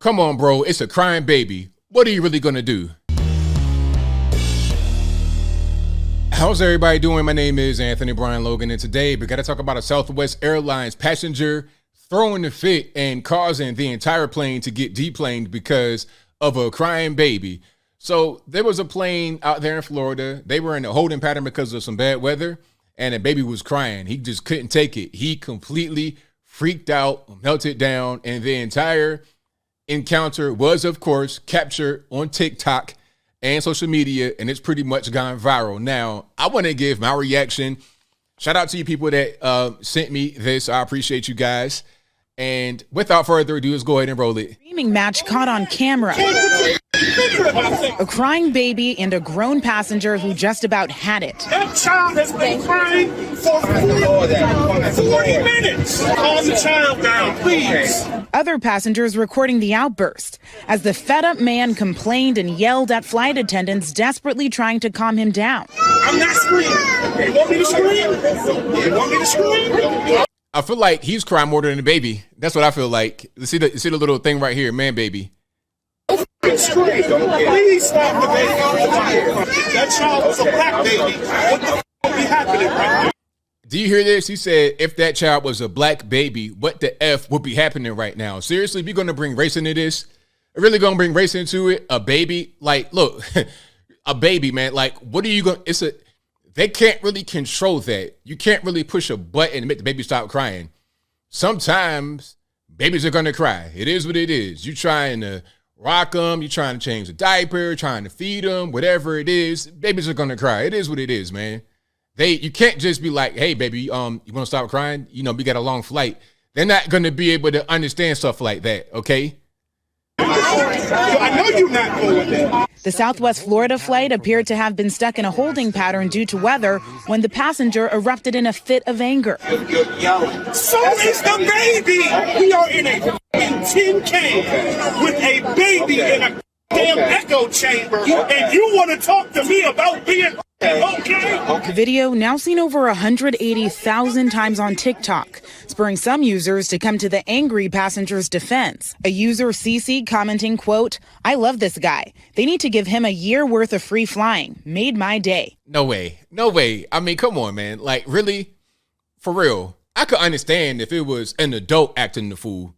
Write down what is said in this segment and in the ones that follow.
Come on, bro. It's a crying baby. What are you really going to do? How's everybody doing? My name is Anthony Brian Logan, and today we got to talk about a Southwest Airlines passenger throwing a fit and causing the entire plane to get deplaned because of a crying baby. So there was a plane out there in Florida. They were in a holding pattern because of some bad weather, and the baby was crying. He just couldn't take it. He completely freaked out, melted down, and the entire encounter was, of course, captured on TikTok and social media, and it's pretty much gone viral. Now, I want to give my reaction. Shout out to you people that sent me this. I appreciate you guys. And without further ado, let's go ahead and roll it. Screaming match caught on camera. A crying baby and a grown passenger who just about had it. That child has been crying for 40 minutes. Calm the child down, please. Other passengers recording the outburst as the fed-up man complained and yelled at flight attendants desperately trying to calm him down. I'm not screaming. You want me to scream? You want me to scream? I feel like he's crying more than the baby. That's what I feel like. See the little thing right here, man, baby. Please stop the baby. That child was a black baby. What the f*** would be happening right now? Do you hear this? He said, if that child was a black baby, what the F would be happening right now? Seriously, we're going to bring race into this? Really going to bring race into it? A baby? Like, look, a baby, man. Like, what are you going to... They can't really control that. You can't really push a button and make the baby stop crying. Sometimes babies are going to cry. It is what it is. You're trying to rock them. You're trying to change the diaper, trying to feed them, whatever it is. Babies are going to cry. It is what it is, man. You can't just be like, hey, baby, you want to stop crying? You know, we got a long flight. They're not going to be able to understand stuff like that, okay? I know you're not going there. The Southwest Florida flight appeared to have been stuck in a holding pattern due to weather when the passenger erupted in a fit of anger. So is the baby. We are in a tin can with a baby in a damn echo chamber, and you want to talk to me about being okay? The video, now seen over 180,000 times on TikTok, spurring some users to come to the angry passenger's defense. A user, CC, commenting, quote, "I love this guy. They need to give him a year worth of free flying. Made my day." No way. No way. I mean, come on, man. Like, really? For real. I could understand if it was an adult acting the fool.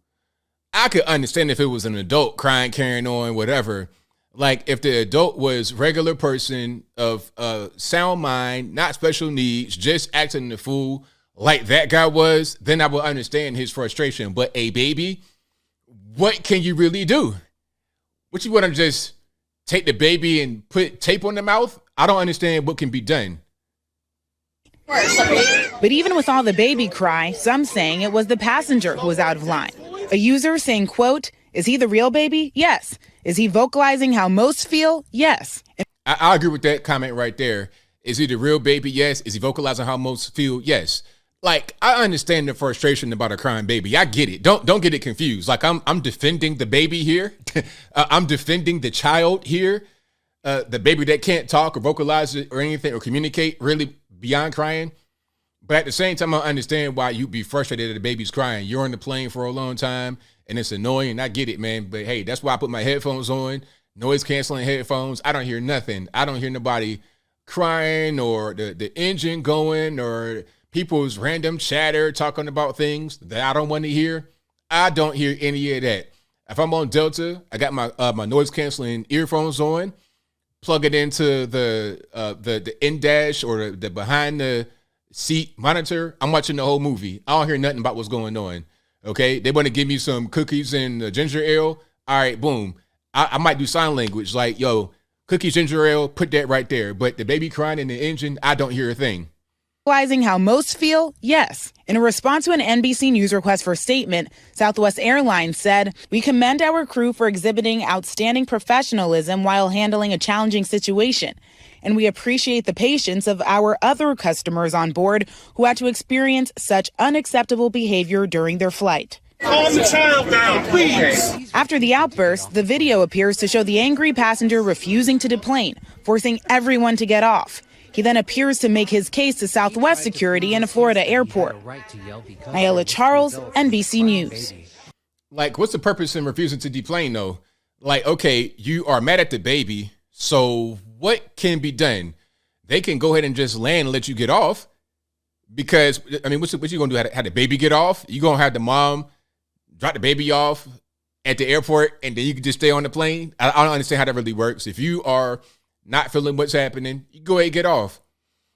I could understand if it was an adult crying, carrying on, whatever. Like, if the adult was regular person of sound mind, not special needs, just acting the fool like that guy was, then I would understand his frustration. But a baby, what can you really do? What, you want to just take the baby and put tape on the mouth? I don't understand what can be done. But even with all the baby cry, some saying it was the passenger who was out of line. A user saying, quote, "Is he the real baby? Yes. Is he vocalizing how most feel? Yes." I agree with that comment right there. Is he the real baby? Yes. Is he vocalizing how most feel? Yes. Like, I understand the frustration about a crying baby. I get it. Don't get it confused. Like, I'm defending the baby here. I'm defending the child here. The baby that can't talk or vocalize it or anything or communicate really beyond crying. But at the same time, I understand why you'd be frustrated that the baby's crying. You're on the plane for a long time, and it's annoying. I get it, man. But, hey, that's why I put my headphones on, noise-canceling headphones. I don't hear nothing. I don't hear nobody crying or the engine going or people's random chatter talking about things that I don't want to hear. I don't hear any of that. If I'm on Delta, I got my noise-canceling earphones on, plug it into the in-dash or the behind the seat monitor. I'm watching the whole movie. I don't hear nothing about what's going on. Okay, they want to give me some cookies and ginger ale. All right, boom. I might do sign language like, yo, cookies, ginger ale, put that right there. But the baby crying in the engine, I don't hear a thing. Vocalizing how most feel? Yes. In a response to an NBC News request for statement, Southwest Airlines said, "We commend our crew for exhibiting outstanding professionalism while handling a challenging situation. And we appreciate the patience of our other customers on board who had to experience such unacceptable behavior during their flight." Calm the child down, please. After the outburst, the video appears to show the angry passenger refusing to deplane, forcing everyone to get off. He then appears to make his case to Southwest security in a Florida airport. Ayala Charles, NBC News. Like, what's the purpose in refusing to deplane though? Like, okay, you are mad at the baby, so what can be done? They can go ahead and just land and let you get off. Because I mean, what you gonna do? Have the baby get off? You gonna have the mom drop the baby off at the airport, and then you can just stay on the plane? I don't understand how that really works. If you are not feeling what's happening, you go ahead and get off.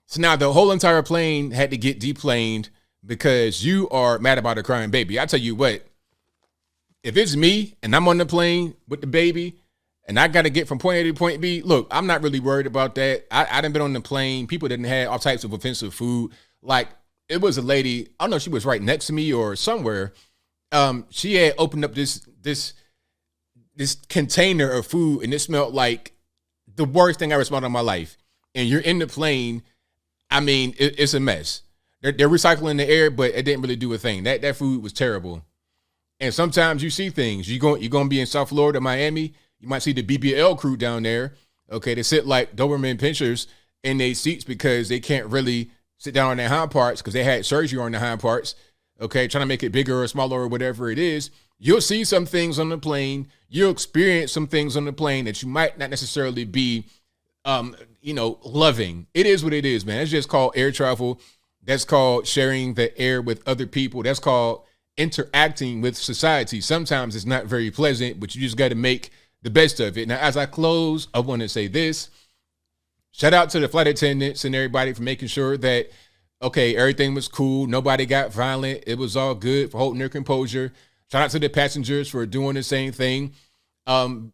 So now the whole entire plane had to get deplaned because you are mad about a crying baby. I tell you what, if it's me and I'm on the plane with the baby and I got to get from point A to point B, look, I'm not really worried about that. I done been on the plane. People didn't have all types of offensive food. Like, it was a lady, I don't know if she was right next to me or somewhere. She had opened up this container of food, and it smelled like the worst thing I ever smelled in my life. And you're in the plane. I mean, it's a mess. They're recycling the air, but it didn't really do a thing. That food was terrible. And sometimes you see things. You're going to be in South Florida, Miami. You might see the BBL crew down there. Okay, they sit like Doberman pinchers in their seats because they can't really sit down on their hind parts because they had surgery on their hind parts. Okay, trying to make it bigger or smaller or whatever it is. You'll see some things on the plane. You'll experience some things on the plane that you might not necessarily be loving. It is what it is, man. It's just called air travel. That's called sharing the air with other people. That's called interacting with society. Sometimes it's not very pleasant, but you just got to make the best of it. Now, as I close, I want to say this. Shout out to the flight attendants and everybody for making sure that, okay, everything was cool. Nobody got violent. It was all good, for holding their composure. Shout out to the passengers for doing the same thing. And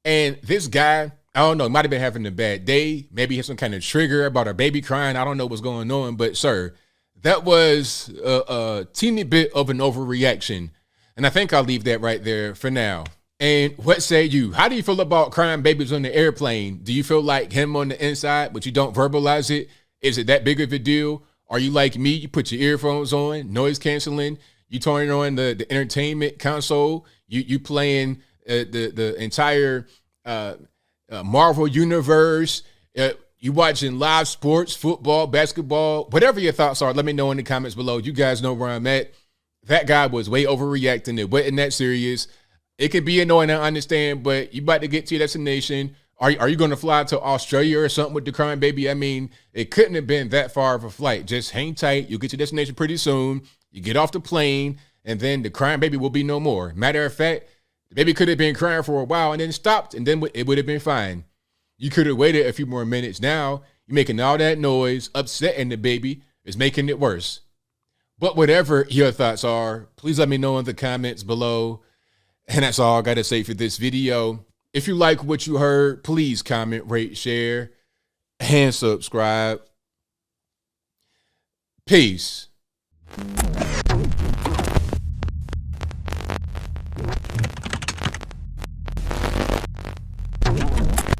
this guy, I don't know, might have been having a bad day. Maybe he had some kind of trigger about a baby crying. I don't know what's going on. But, sir, that was a teeny bit of an overreaction. And I think I'll leave that right there for now. And what say you? How do you feel about crying babies on the airplane? Do you feel like him on the inside, but you don't verbalize it? Is it that big of a deal? Are you like me? You put your earphones on, noise canceling. You turn on the entertainment console. You playing the entire Marvel universe. You watching live sports, football, basketball, whatever your thoughts are. Let me know in the comments below. You guys know where I'm at. That guy was way overreacting. It wasn't that serious. It could be annoying, I understand, but you about to get to your destination. Are you going to fly to Australia or something with the crying baby? I mean, it couldn't have been that far of a flight. Just hang tight. You'll get to your destination pretty soon. You get off the plane, and then the crying baby will be no more. Matter of fact, the baby could have been crying for a while and then stopped, and then it would have been fine. You could have waited a few more minutes. Now, you're making all that noise, upsetting the baby, is making it worse. But whatever your thoughts are, please let me know in the comments below. And that's all I got to say for this video. If you like what you heard, please comment, rate, share, and subscribe. Peace.